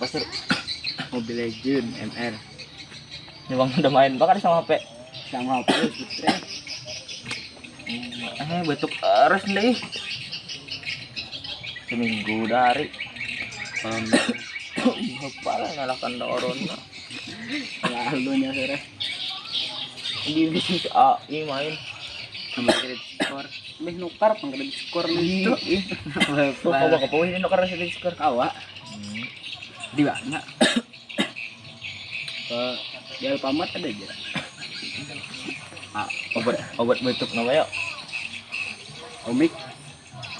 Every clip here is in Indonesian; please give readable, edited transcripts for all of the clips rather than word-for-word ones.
apa sih? Mobile Legend MR. Bang udah main bakar sama HP. Sama HP putre. Betuk terus deh. Seminggu dari. Kepala nyalakan corona. Lalunya sore. Di bisnis AI main. Sama kredit skor. Lebih nukar kredit skor nih itu. Coba kepoin nukar kredit skor Kawa. Di mana? Ke di Alfamart ada aja. Obat betuk namanya. Komik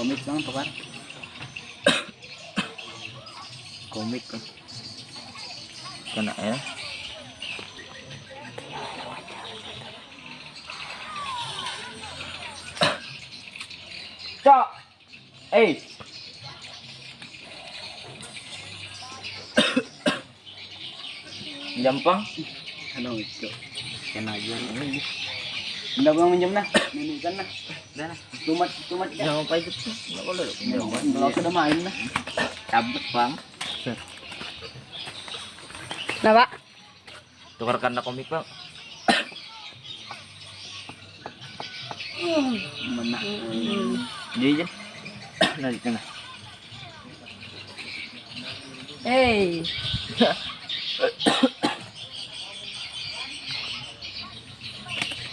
bang tukar. Komik kan. Kena ya. Cok. Gampang. Ano itu? Kena aja ini. Benda bang minjem nah, nunjukan nah. Dah nah, tumat ya. Jangan lupa itu. Enggak boleh. Kalau sudah main nah. Cabut, Bang. Nah, Pak. Tukarkan komik, Bang. Mana? Jadi nah di tengah.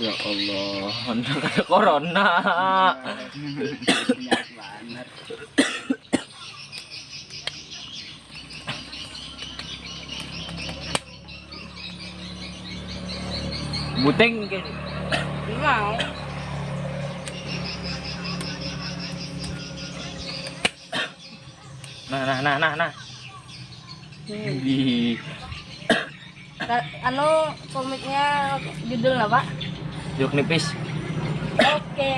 Ya Allah, ada corona. Banyak banget. Buteng mungkin. Mau. Nah. Di Anu komiknya judulnya Pak? Jeruk nipis. Oke.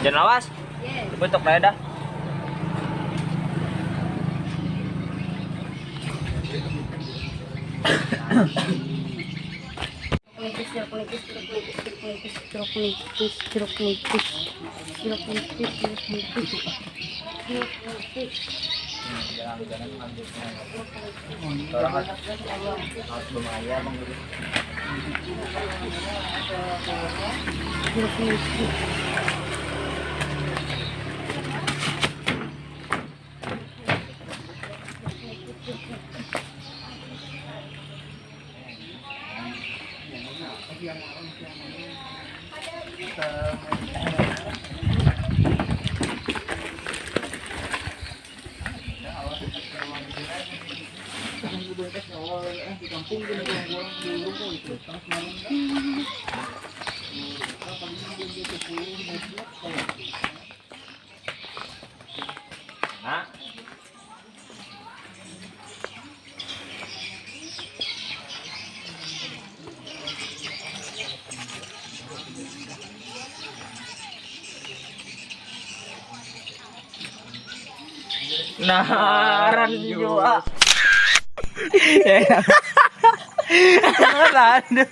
Jangan awas. Yes. Betuk dah. Jeruk nipis. Jalan-jalan orang harus lumayan Nah, juga. Ya. Mana ada